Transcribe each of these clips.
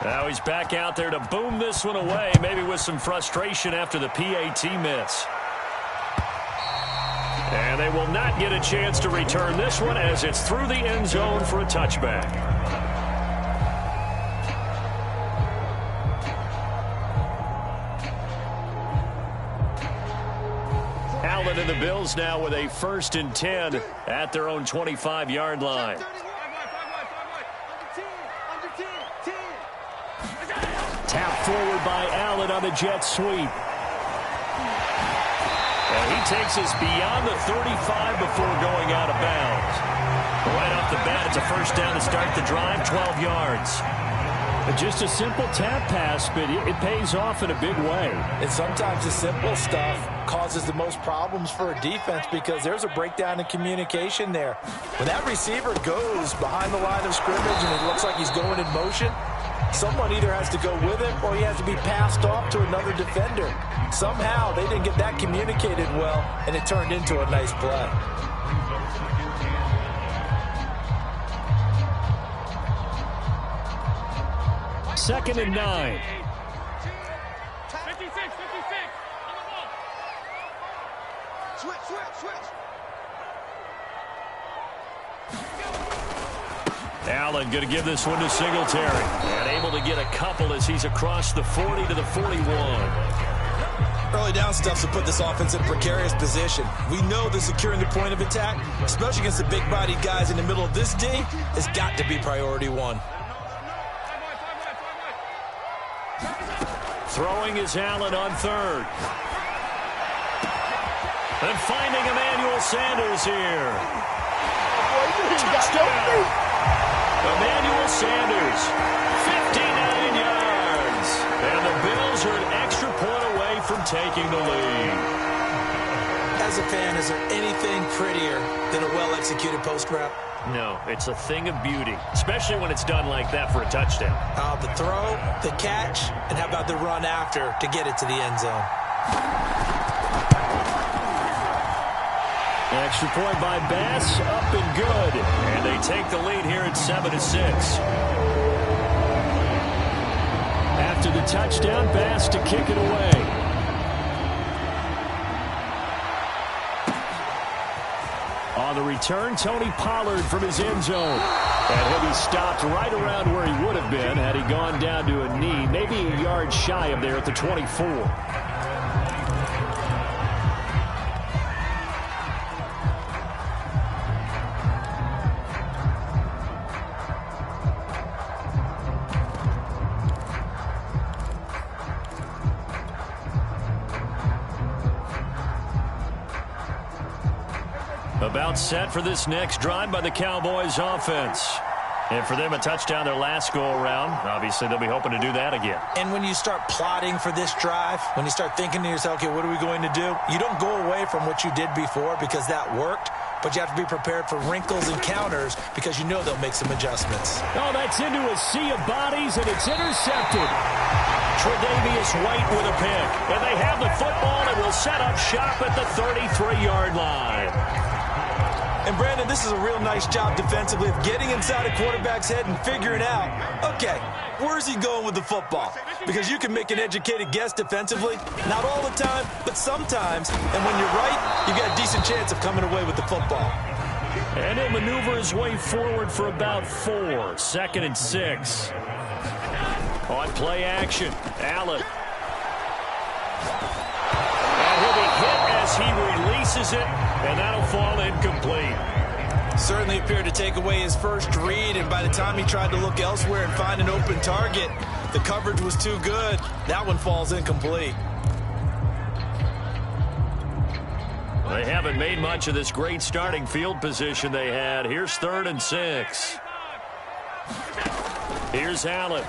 Now he's back out there to boom this one away, maybe with some frustration after the PAT miss. And they will not get a chance to return this one as it's through the end zone for a touchback. Allen and the Bills now with a 1st and 10 at their own 25-yard line. Tap forward by Allen on the jet sweep. And he takes us beyond the 35 before going out of bounds. Right off the bat, it's a 1st down to start the drive, 12 yards. Just a simple tap pass, but it pays off in a big way. And sometimes the simple stuff causes the most problems for a defense because there's a breakdown in communication there. When that receiver goes behind the line of scrimmage and it looks like he's going in motion, someone either has to go with him or he has to be passed off to another defender. Somehow they didn't get that communicated well, and it turned into a nice play. Second and 9. 56. Switch. Allen going to give this one to Singletary. And able to get a couple as he's across the 40 to the 41. Early down stuff to put this offense in a precarious position. We know that securing the point of attack, especially against the big-bodied guys in the middle of this D, has got to be priority one. Throwing is Allen on 3rd. And finding Emmanuel Sanders here. Touchdown. Emmanuel Sanders, 59 yards. And the Bills are an extra point away from taking the lead. As a fan, is there anything prettier than a well-executed post route? No, it's a thing of beauty, especially when it's done like that for a touchdown. The throw, the catch, and how about the run after to get it to the end zone? Extra point by Bass, up and good. And they take the lead here at 7-6. After the touchdown, Bass to kick it away. On the return, Tony Pollard from his end zone. And he'll be stopped right around where he would have been had he gone down to a knee, maybe a yard shy of there at the 24. About set for this next drive by the Cowboys offense. And for them, a touchdown their last go-around. Obviously, they'll be hoping to do that again. And when you start plotting for this drive, when you start thinking to yourself, okay, what are we going to do? You don't go away from what you did before because that worked, but you have to be prepared for wrinkles and counters because you know they'll make some adjustments. Oh, that's into a sea of bodies, and it's intercepted. Tre'Davious White with a pick. And they have the football and will set up shop at the 33-yard line. And, Brandon, this is a real nice job defensively of getting inside a quarterback's head and figuring out, okay, where's he going with the football? Because you can make an educated guess defensively, not all the time, but sometimes. And when you're right, you've got a decent chance of coming away with the football. And he'll maneuver his way forward for about 4. 2nd and 6. On play action, Allen. And he'll be hit as he releases it, and that'll fall incomplete. Certainly appeared to take away his first read, and by the time he tried to look elsewhere and find an open target, the coverage was too good. That one falls incomplete. They haven't made much of this great starting field position they had. Here's 3rd and 6. Here's Allen.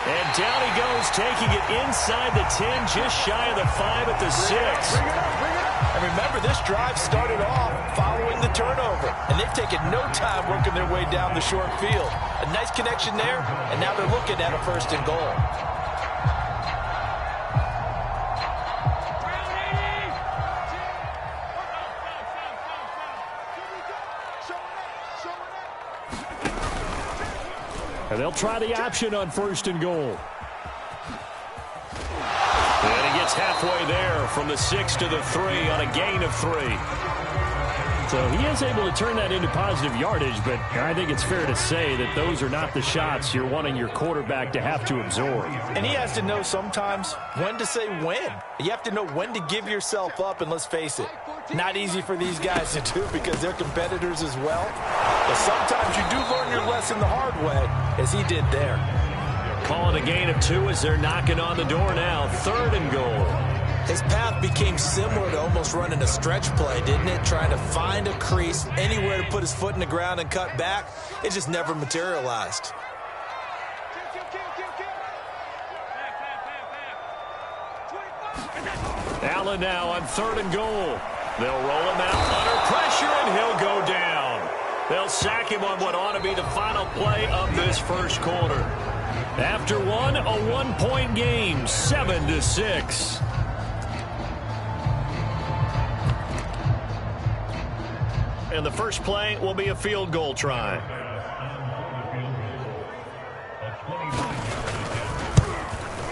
And down he goes, taking it inside the 10, just shy of the 5 at the 6. Bring it up. And remember, this drive started off following the turnover, and they've taken no time working their way down the short field. A nice connection there, and now they're looking at a 1st and goal. And they'll try the option on 1st and goal. And he gets halfway there from the 6 to the 3 on a gain of 3. So he is able to turn that into positive yardage, but I think it's fair to say that those are not the shots you're wanting your quarterback to have to absorb. And he has to know sometimes when to say when. You have to know when to give yourself up, and let's face it, not easy for these guys to do because they're competitors as well. But sometimes you do learn your lesson the hard way, as he did there. Calling a gain of 2 as they're knocking on the door now. 3rd and goal. His path became similar to almost running a stretch play, didn't it? Trying to find a crease, anywhere to put his foot in the ground and cut back. It just never materialized. Allen now on 3rd and goal. They'll roll him out under pressure, and he'll go down. They'll sack him on what ought to be the final play of this first quarter. After one, a 1-point game, 7-6. And the first play will be a field goal try.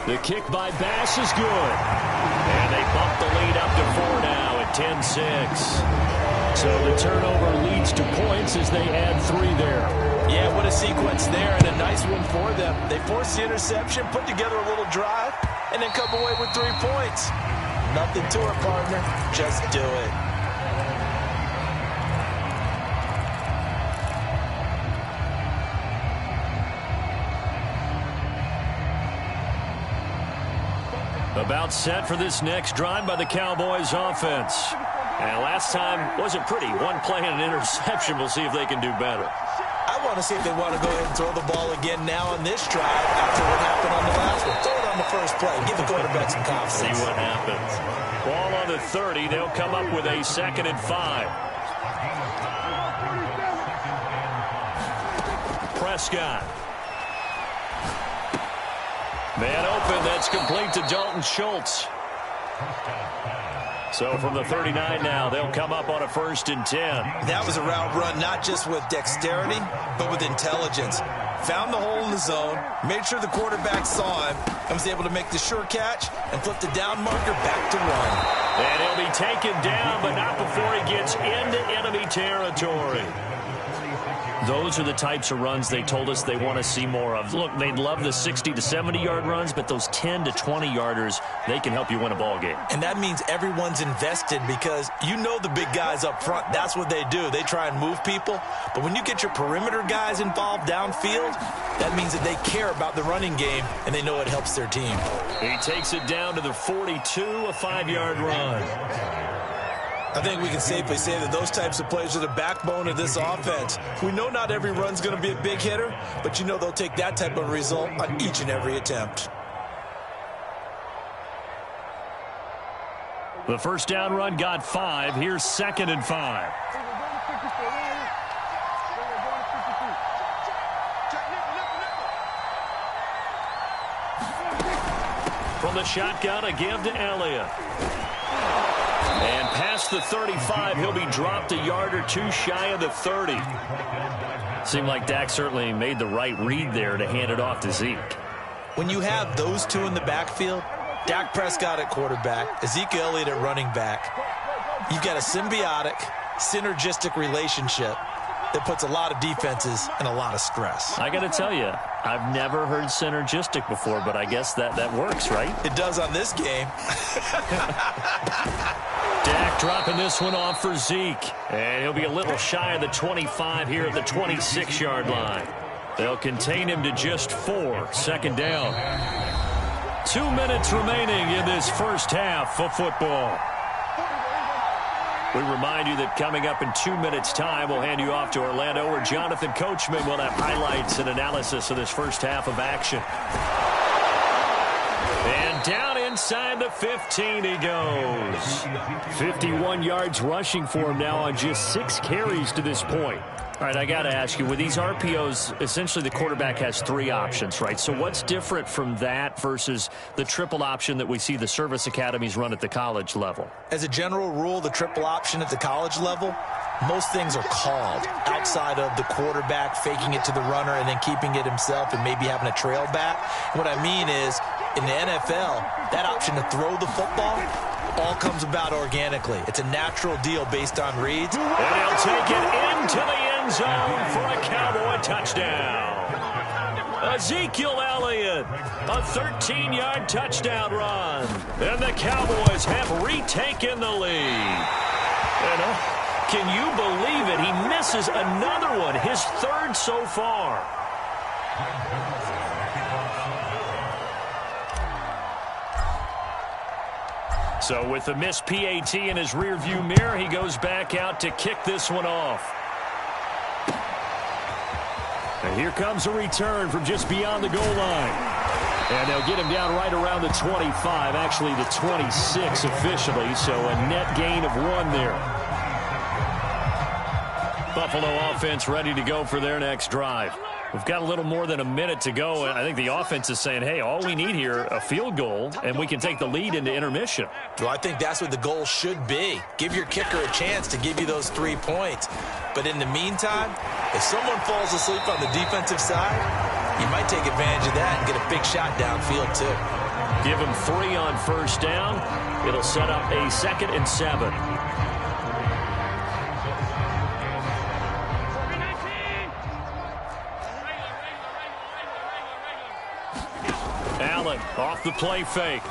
The kick by Bass is good. And they bump the lead up to 4 now at 10-6. So the turnover leads to points as they add 3 there. Yeah, what a sequence there, and a nice one for them. They force the interception, put together a little drive, and then come away with 3 points. Nothing to it, partner. Just do it. About set for this next drive by the Cowboys offense. And last time wasn't pretty. 1 play and an interception. We'll see if they can do better. I want to see if they want to go ahead and throw the ball again now on this drive after what happened on the last one. Throw it on the first play. Give the quarterback some confidence. See what happens. Ball on the 30. They'll come up with a 2nd and 5. Prescott. Man open, that's complete to Dalton Schultz. So from the 39 now, they'll come up on a 1st and 10. That was a route run not just with dexterity, but with intelligence. Found the hole in the zone, made sure the quarterback saw him, and was able to make the sure catch and flip the down marker back to run. And he'll be taken down, but not before he gets into enemy territory. Those are the types of runs they told us they want to see more of. Look, they'd love the 60 to 70-yard runs, but those 10 to 20-yarders, they can help you win a ball game. And that means everyone's invested because you know the big guys up front, that's what they do. They try and move people. But when you get your perimeter guys involved downfield, that means that they care about the running game, and they know it helps their team. He takes it down to the 42, a 5-yard run. I think we can safely say that those types of plays are the backbone of this offense. We know not every run's going to be a big hitter, but you know they'll take that type of result on each and every attempt. The first down run got 5. Here's 2nd and 5. From the shotgun, a give to Elliott. And past the 35, he'll be dropped a yard or 2 shy of the 30. Seemed like Dak certainly made the right read there to hand it off to Zeke. When you have those two in the backfield, Dak Prescott at quarterback, Ezekiel Elliott at running back, you've got a symbiotic, synergistic relationship that puts a lot of defenses in a lot of stress. I got to tell you, I've never heard synergistic before, but I guess that works, right? It does on this game. Dak dropping this one off for Zeke. And he'll be a little shy of the 25 here at the 26-yard line. They'll contain him to just 4. 2nd down. 2 minutes remaining in this first half of football. We remind you that coming up in 2 minutes' time, we'll hand you off to Orlando, where Jonathan Coachman will have highlights and analysis of this first half of action. And down inside the 15 he goes. 51 yards rushing for him now on just 6 carries to this point. All right, I got to ask you, with these RPOs, essentially the quarterback has 3 options, right? So what's different from that versus the triple option that we see the service academies run at the college level? As a general rule, the triple option at the college level, most things are called outside of the quarterback faking it to the runner and then keeping it himself and maybe having a trail back. What I mean is, in the NFL, that option to throw the football all comes about organically. It's a natural deal based on reads. And he'll take it into the end zone for a Cowboy touchdown. Ezekiel Elliott, a 13-yard touchdown run. And the Cowboys have retaken the lead. And can you believe it? He misses another one, his third so far. So with the missed PAT in his rearview mirror, he goes back out to kick this one off. And here comes a return from just beyond the goal line. And they'll get him down right around the 25, actually the 26 officially, so a net gain of 1 there. Buffalo offense ready to go for their next drive. We've got a little more than a minute to go. I think the offense is saying, hey, all we need here, a field goal, and we can take the lead into intermission. Well, I think that's what the goal should be. Give your kicker a chance to give you those 3 points. But in the meantime, if someone falls asleep on the defensive side, you might take advantage of that and get a big shot downfield, too. Give him 3 on first down. It'll set up a 2nd and 7. Allen off the play fake.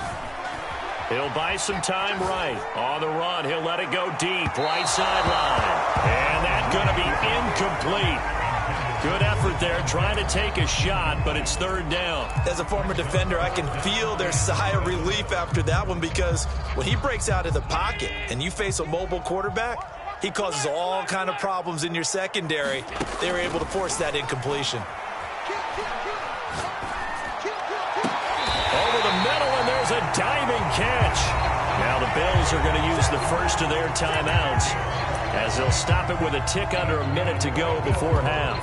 He'll buy some time right. On the run, he'll let it go deep. Right sideline. And that's going to be incomplete. Good effort there, trying to take a shot, but it's 3rd down. As a former defender, I can feel their sigh of relief after that one, because when he breaks out of the pocket and you face a mobile quarterback, he causes all kind of problems in your secondary. They were able to force that incompletion. Over the middle, and there's a diving catch. Now the Bills are going to use the first of their timeouts, as they'll stop it with a tick under a minute to go before half.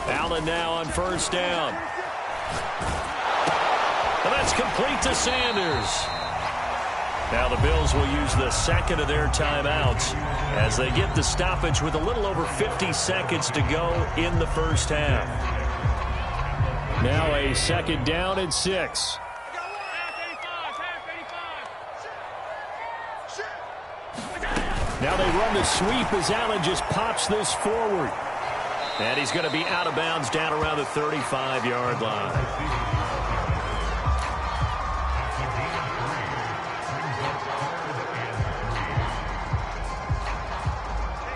Allen now on first down. And that's complete to Sanders. Now the Bills will use the second of their timeouts as they get the stoppage with a little over 50 seconds to go in the first half. Now a 2nd down and 6. Now they run the sweep as Allen just pops this forward. And he's going to be out of bounds down around the 35-yard line.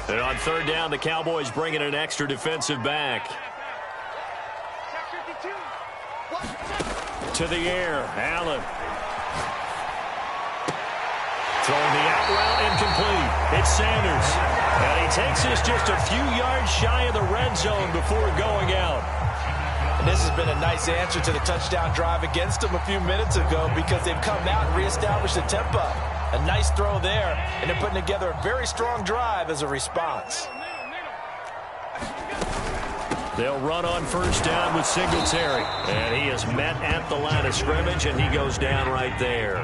And on 3rd down, the Cowboys bring in an extra defensive back. To the air, Allen. Throwing the out route, incomplete. It's Sanders. And he takes this just a few yards shy of the red zone before going out. And this has been a nice answer to the touchdown drive against them a few minutes ago, because they've come out and reestablished the tempo. A nice throw there, and they're putting together a very strong drive as a response. They'll run on first down with Singletary. And he is met at the line of scrimmage, and he goes down right there.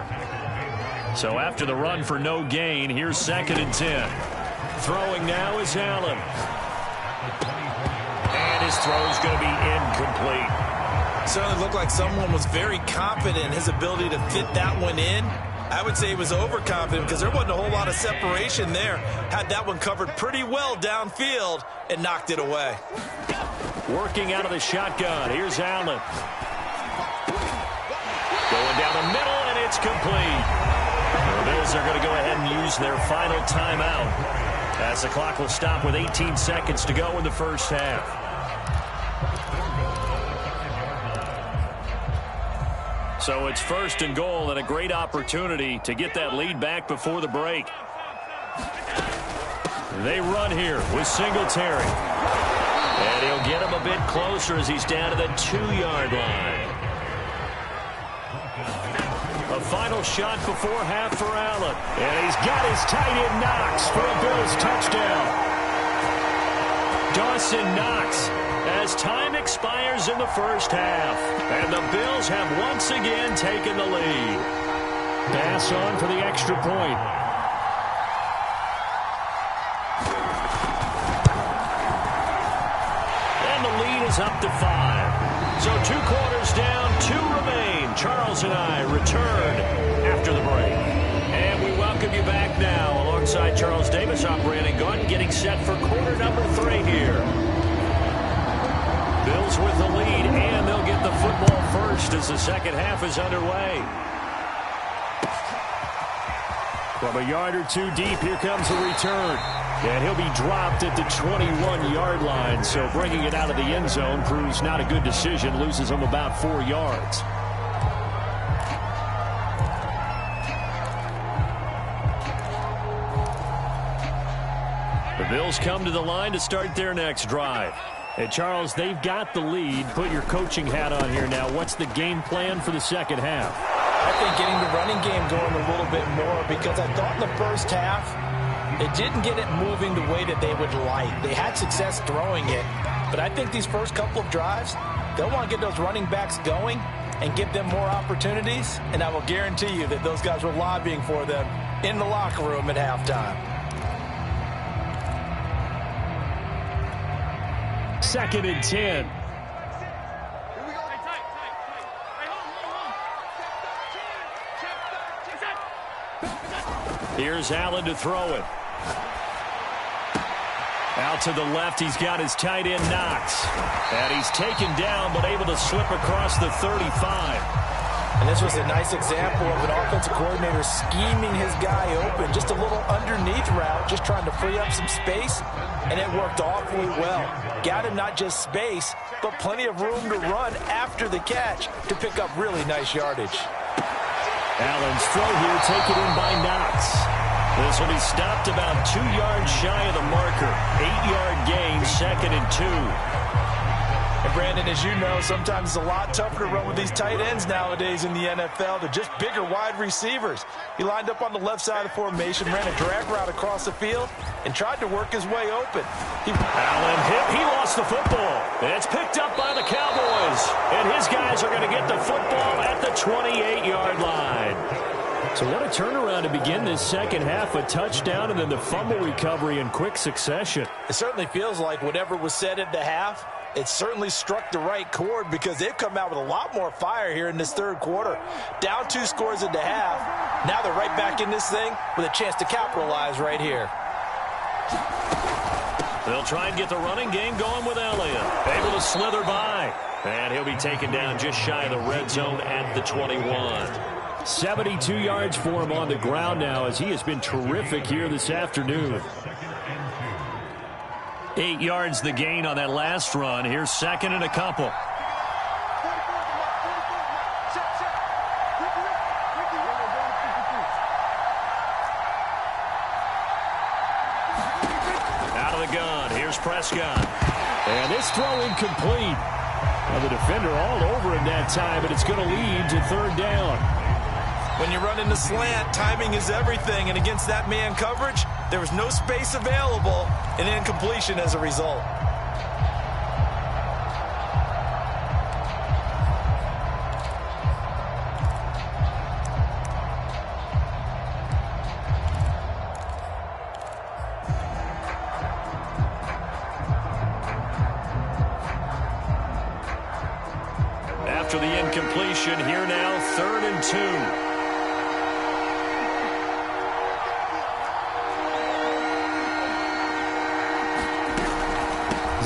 So after the run for no gain, here's 2nd and 10. Throwing now is Allen. And his throw is going to be incomplete. Certainly looked like someone was very confident in his ability to fit that one in. I would say he was overconfident, because there wasn't a whole lot of separation there. Had that one covered pretty well downfield and knocked it away. Working out of the shotgun. Here's Allen. Going down the middle, and it's complete. The Bills are going to go ahead and use their final timeout, as the clock will stop with 18 seconds to go in the first half. So it's 1st and goal, and a great opportunity to get that lead back before the break. They run here with Singletary. And he'll get him a bit closer as he's down to the 2-yard line. A final shot before half for Allen. And he's got his tight end Knox for a Bills touchdown. Dawson Knox as time expires in the first half. And the Bills have once again taken the lead. Pass on for the extra point. And the lead is up to 5. So 2 quarters down, 2 remain. Charles and I return after the break. And we welcome you back now alongside Charles Davis. I'm Brandon Gunn getting set for quarter number 3 here. Bills with the lead, and they'll get the football first as the second half is underway. From a yard or 2 deep, here comes the return. And he'll be dropped at the 21-yard line, so bringing it out of the end zone proves not a good decision, loses him about 4 yards. The Bills come to the line to start their next drive. Hey, Charles, they've got the lead. Put your coaching hat on here now. What's the game plan for the second half? I think getting the running game going a little bit more, because I thought in the first half they didn't get it moving the way that they would like. They had success throwing it, but I think these first couple of drives, they'll want to get those running backs going and give them more opportunities, and I will guarantee you that those guys were lobbying for them in the locker room at halftime. Second and 10. Here's Allen to throw it. Out to the left, he's got his tight end Knox. And he's taken down, but able to slip across the 35. And this was a nice example of an offensive coordinator scheming his guy open. Just a little underneath route, just trying to free up some space. And it worked awfully well. Got him not just space, but plenty of room to run after the catch to pick up really nice yardage. Allen's throw here taken in by Knox. This will be stopped about 2 yards shy of the marker. 8-yard gain, second and 2. And Brandon, as you know, sometimes it's a lot tougher to run with these tight ends nowadays in the NFL. They're just bigger wide receivers. He lined up on the left side of the formation, ran a drag route across the field, and tried to work his way open. Allen hit. He lost the football. It's picked up by the Cowboys. And his guys are going to get the football at the 28-yard line. So what a turnaround to begin this second half. A touchdown and then the fumble recovery in quick succession. It certainly feels like whatever was said at the half, it certainly struck the right chord, because they've come out with a lot more fire here in this third quarter. Down 2 scores at the half. Now they're right back in this thing with a chance to capitalize right here. They'll try and get the running game going with Elliott. Able to slither by. And he'll be taken down just shy of the red zone at the 21. 72 yards for him on the ground now, as he has been terrific here this afternoon. 8 yards the gain on that last run. Here's second and a couple. Out of the gun. Here's Prescott. And this throw incomplete. Now the defender all over him that time, but it's going to lead to third down. When you run in the slant, timing is everything, and against that man coverage, there was no space available, and incompletion as a result. After the incompletion, here now, 3rd and 2.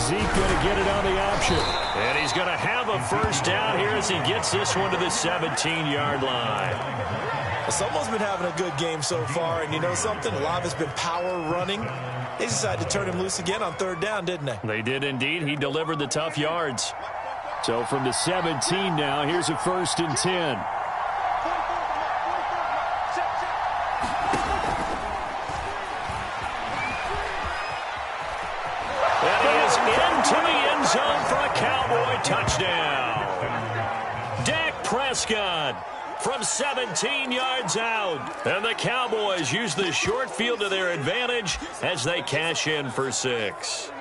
Zeke going to get it on the option. And he's going to have a first down here as he gets this one to the 17-yard line. Someone's been having a good game so far, and you know something? A lot of it's been power running. They decided to turn him loose again on 3rd down, didn't they? They did indeed. He delivered the tough yards. So from the 17 now, here's a 1st and 10. To the end zone for a Cowboy touchdown. Dak Prescott from 17 yards out. And the Cowboys use the short field to their advantage as they cash in for 6.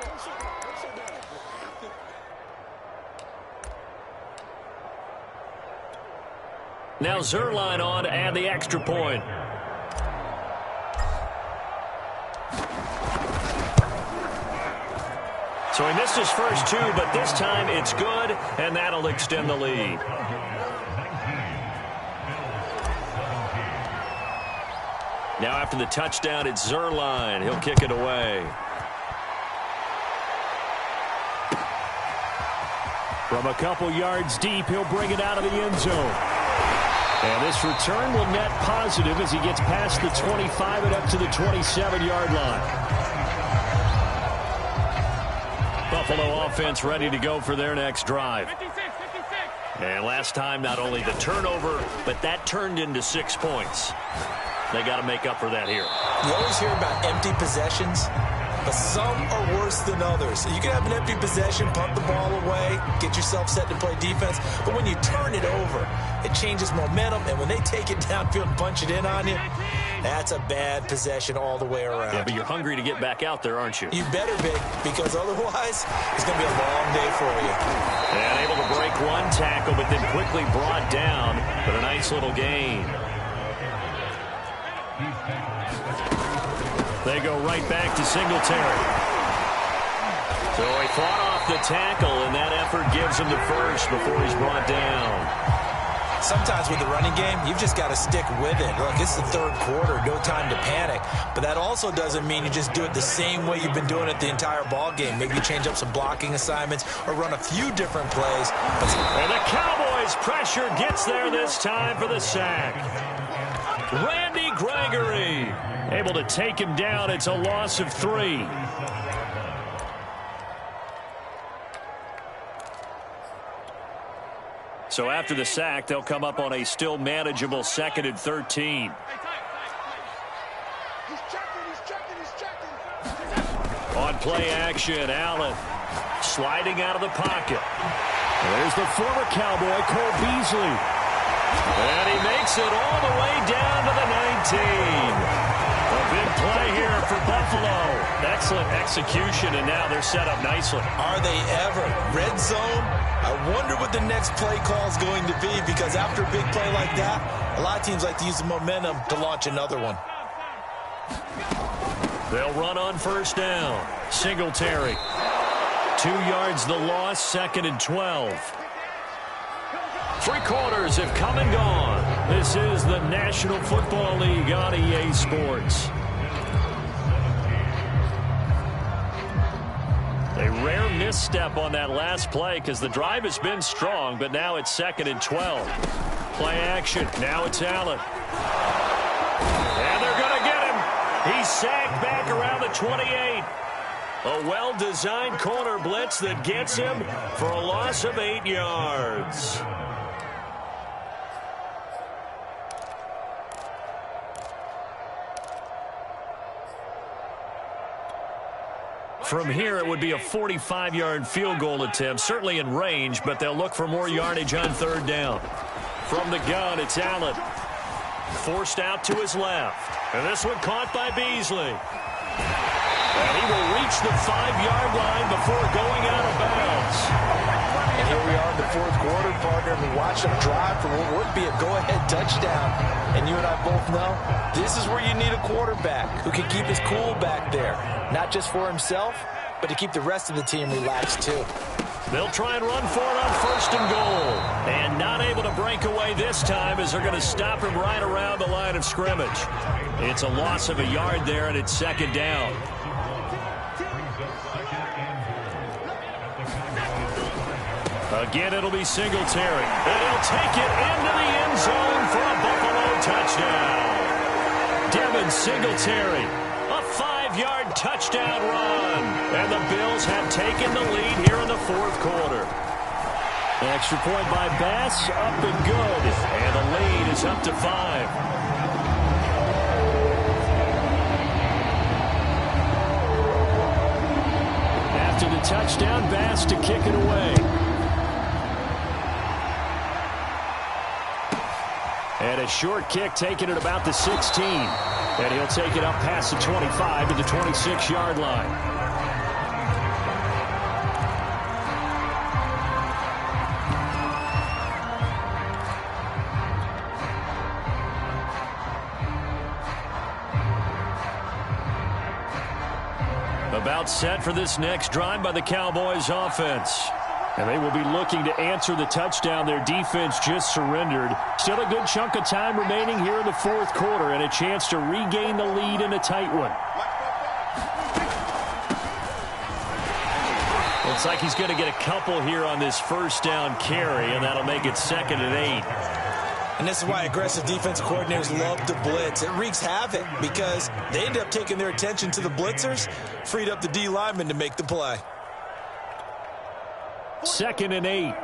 Now Zerline on to add the extra point. So he missed his first two, but this time it's good, and that'll extend the lead. Now after the touchdown, it's Zerline. He'll kick it away. From a couple yards deep, he'll bring it out of the end zone. And this return will net positive as he gets past the 25 and up to the 27-yard line. Buffalo offense ready to go for their next drive. 56. And last time, not only the turnover, but that turned into 6 points. They got to make up for that here. You always hear about empty possessions, but some are worse than others. You can have an empty possession, punt the ball away, get yourself set to play defense, but when you turn it over, it changes momentum, and when they take it downfield and punch it in on you, that's a bad possession all the way around. Yeah, but you're hungry to get back out there, aren't you? You better be, because otherwise, it's going to be a long day for you. And able to break one tackle, but then quickly brought down, but a nice little gain. They go right back to Singletary. So he fought off the tackle, and that effort gives him the first before he's brought down. Sometimes with the running game, you've just got to stick with it. Look, it's the third quarter, no time to panic. But that also doesn't mean you just do it the same way you've been doing it the entire ball game. Maybe you change up some blocking assignments or run a few different plays. And the Cowboys' pressure gets there this time for the sack. Randy Gregory able to take him down. It's a loss of 3. So after the sack, they'll come up on a still manageable 2nd and 13. He's checking. On play action, Allen sliding out of the pocket. There's the former Cowboy, Cole Beasley. And he makes it all the way down to the 19. A big play here for Buffalo. Excellent execution, and now they're set up nicely. Are they ever? Red zone? I wonder what the next play call is going to be, because after a big play like that, a lot of teams like to use the momentum to launch another one. They'll run on first down. Singletary. 2 yards the loss, 2nd and 12. 3 quarters have come and gone. This is the National Football League on EA Sports. A rare misstep on that last play because the drive has been strong, but now it's 2nd and 12. Play action. Now it's Allen. And they're going to get him. He's sacked back around the 28. A well-designed corner blitz that gets him for a loss of 8 yards. From here, it would be a 45-yard field goal attempt, certainly in range, but they'll look for more yardage on 3rd down. From the gun, it's Allen. Forced out to his left. And this one caught by Beasley. And he will reach the 5-yard line before going out of bounds. And here we are in the 4th quarter, partner. We watch them drive for what would be a go-ahead touchdown. And you and I both know this is where you need a quarterback who can keep his cool back there. Not just for himself, but to keep the rest of the team relaxed too. They'll try and run for it on 1st and goal. And not able to break away this time as they're going to stop him right around the line of scrimmage. It's a loss of a yard there, and it's 2nd down. Again, it'll be Singletary. And he'll take it into the end zone for a Buffalo touchdown. Devin Singletary, a 5-yard touchdown run. And the Bills have taken the lead here in the 4th quarter. An extra point by Bass, up and good. And the lead is up to 5. After the touchdown, Bass to kick it away. And a short kick taken at about the 16. And he'll take it up past the 25 to the 26-yard line. About set for this next drive by the Cowboys offense. And they will be looking to answer the touchdown their defense just surrendered. Still a good chunk of time remaining here in the fourth quarter and a chance to regain the lead in a tight one. Looks like he's going to get a couple here on this first down carry, and that'll make it 2nd and 8. And this is why aggressive defensive coordinators love to blitz. It wreaks havoc because they end up taking their attention to the blitzers, freed up the D lineman to make the play. 2nd and 8.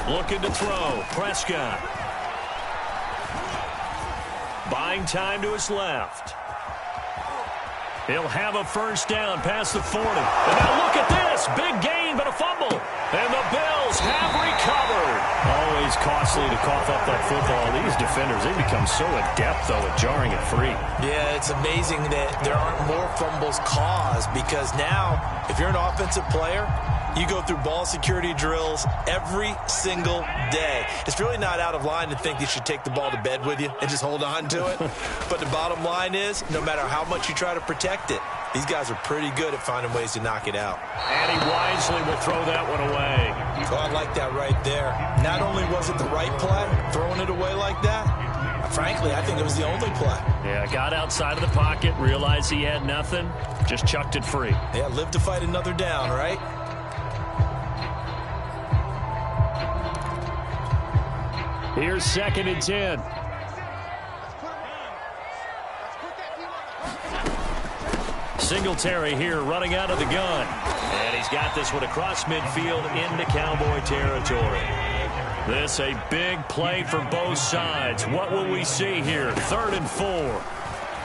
Looking to throw. Prescott. Buying time to his left. He'll have a first down past the 40. And now look at this. Big gain, but a fumble. And the Bills have recovered. Always costly to cough up that football. These defenders, they become so adept, though, at jarring it free. Yeah, it's amazing that there aren't more fumbles caused because now, if you're an offensive player, you go through ball security drills every single day. It's really not out of line to think you should take the ball to bed with you and just hold on to it. But the bottom line is, no matter how much you try to protect it, these guys are pretty good at finding ways to knock it out. And he wisely will throw that one away. Oh, I like that right there. Not only was it the right play, throwing it away like that, frankly, I think it was the only play. Yeah, got outside of the pocket, realized he had nothing, just chucked it free. Yeah, live to fight another down, right? Here's 2nd and 10. Singletary here running out of the gun. And he's got this one across midfield into Cowboy territory. This a big play for both sides. What will we see here? 3rd and 4.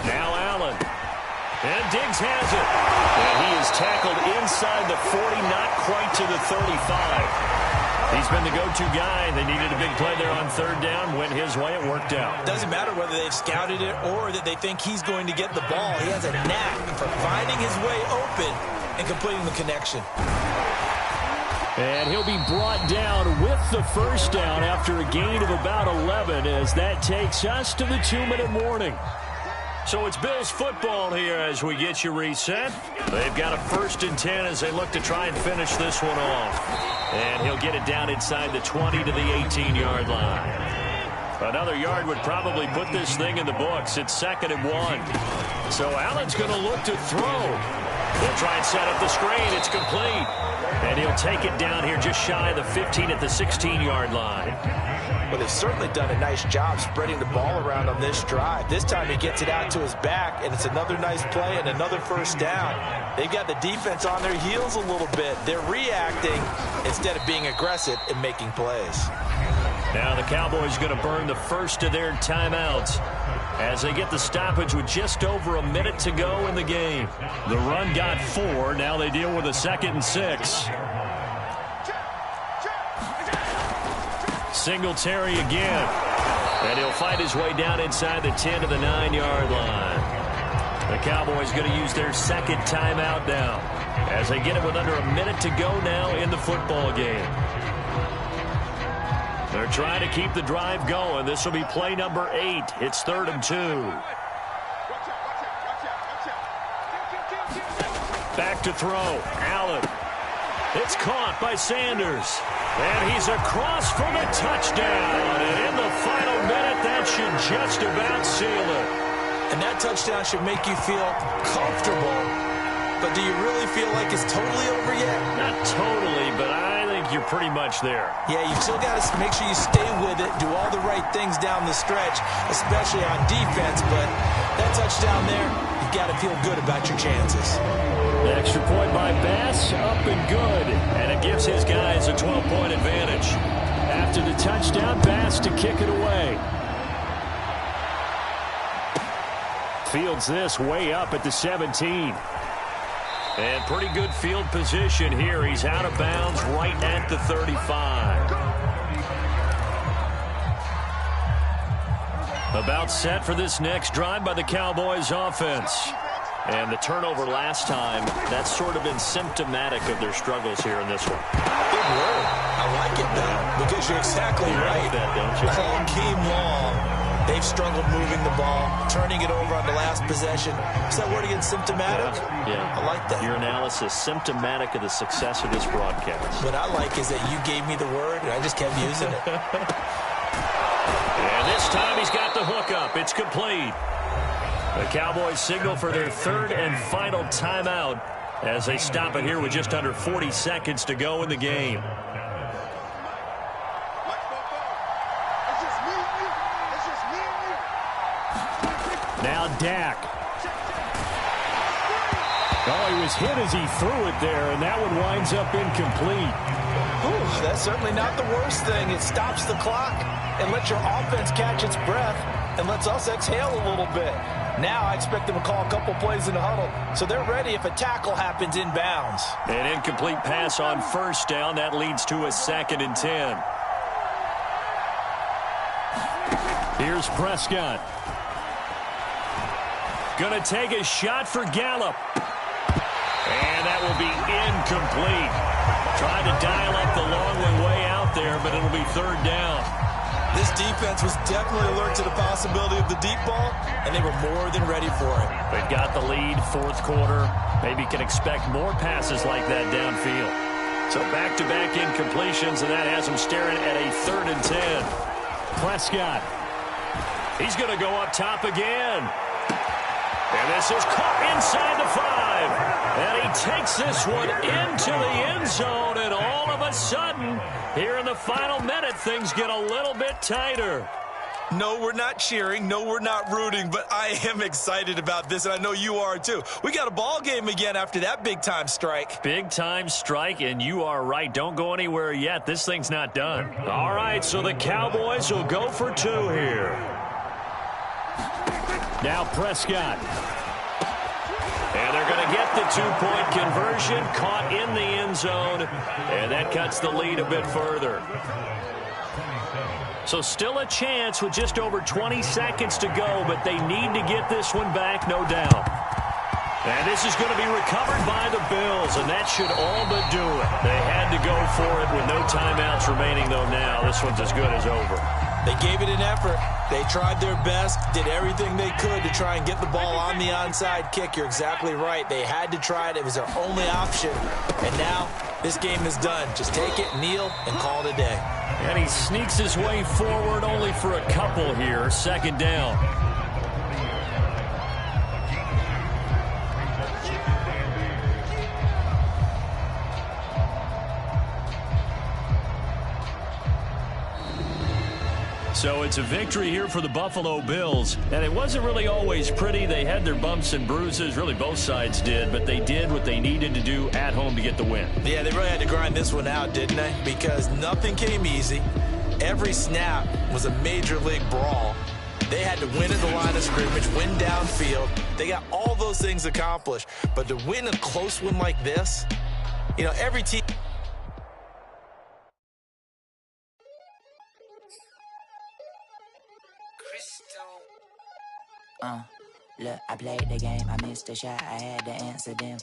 Now Allen. And Diggs has it. And he is tackled inside the 40, not quite to the 35. He's been the go-to guy. They needed a big play there on 3rd down. Went his way. It worked out. Doesn't matter whether they've scouted it or that they think he's going to get the ball. He has a knack for finding his way open and completing the connection. And he'll be brought down with the first down after a gain of about 11 as that takes us to the 2-minute warning. So it's Bills football here as we get you reset. They've got a 1st and 10 as they look to try and finish this one off. And he'll get it down inside the 20 to the 18-yard line. Another yard would probably put this thing in the books. It's 2nd and 1. So Allen's going to look to throw. They'll try and set up the screen. It's complete. And he'll take it down here just shy of the 15 at the 16-yard line. Well, they've certainly done a nice job spreading the ball around on this drive. This time he gets it out to his back, and it's another nice play and another first down. They've got the defense on their heels a little bit. They're reacting instead of being aggressive and making plays. Now the Cowboys going to burn the first of their timeouts as they get the stoppage with just over a minute to go in the game. The run got 4. Now they deal with a 2nd and 6. Singletary again. And he'll fight his way down inside the 10 to the 9-yard line. The Cowboys going to use their 2nd timeout now as they get it with under a minute to go now in the football game. They're trying to keep the drive going. This will be play number 8. It's 3rd and 2. Back to throw. Allen. It's caught by Sanders. And he's across for the touchdown. And in the final minute, that should just about seal it. And that touchdown should make you feel comfortable. But do you really feel like it's totally over yet? Not totally, but I think you're pretty much there. Yeah, you've still got to make sure you stay with it, do all the right things down the stretch, especially on defense. But that touchdown there, you've got to feel good about your chances. The extra point by Bass, up and good. And it gives his guys a 12-point advantage. After the touchdown, Bass to kick it away. Fields this way up at the 17. And pretty good field position here. He's out of bounds right at the 35. About set for this next drive by the Cowboys offense. And the turnover last time, that's sort of been symptomatic of their struggles here in this one. Big word. I like it, though, because you're exactly right. Like that, don't you? All game long, they've struggled moving the ball, turning it over on the last possession. Is that word again, symptomatic? Yeah. I like that. Your analysis, symptomatic of the success of this broadcast. What I like is that you gave me the word, and I just kept using it. And this time he's got the hook up. It's complete. The Cowboys signal for their third and final timeout as they stop it here with just under 40 seconds to go in the game. Now Dak. Oh, he was hit as he threw it there, and that one winds up incomplete. Ooh, that's certainly not the worst thing. It stops the clock and lets your offense catch its breath and lets us exhale a little bit. Now I expect them to call a couple plays in the huddle, so they're ready if a tackle happens inbounds. An incomplete pass on first down. That leads to a 2nd and 10. Here's Prescott. Gonna take a shot for Gallup. And that will be incomplete. Trying to dial up the long way out there, but it'll be 3rd down. This defense was definitely alert to the possibility of the deep ball, and they were more than ready for it. They've got the lead, 4th quarter. Maybe can expect more passes like that downfield. So back-to-back incompletions, and that has them staring at a 3rd and 10. Prescott. He's going to go up top again. And this is caught inside the 5. And he takes this one into the end zone. And all of a sudden, here in the final minute, things get a little bit tighter. No, we're not cheering. No, we're not rooting. But I am excited about this, and I know you are too. We got a ball game again after that big-time strike. Big-time strike, and you are right. Don't go anywhere yet. This thing's not done. All right, so the Cowboys will go for 2 here. Now Prescott. And they're going to get the 2-point conversion, caught in the end zone, and that cuts the lead a bit further. So still a chance with just over 20 seconds to go, but they need to get this one back, no doubt. And this is going to be recovered by the Bills, and that should all but do it. They had to go for it with no timeouts remaining, though now this one's as good as over. They gave it an effort. They tried their best, did everything they could to try and get the ball on the onside kick. You're exactly right. They had to try it. It was their only option. And now this game is done. Just take it, kneel, and call it a day. And he sneaks his way forward only for a couple here. 2nd down. So it's a victory here for the Buffalo Bills. And it wasn't really always pretty. They had their bumps and bruises. Really, both sides did. But they did what they needed to do at home to get the win. Yeah, they really had to grind this one out, didn't they? Because nothing came easy. Every snap was a major league brawl. They had to win at the line of scrimmage, win downfield. They got all those things accomplished. But to win a close one like this, you know, every team... Look, I played the game, I missed the shot, I had to answer then.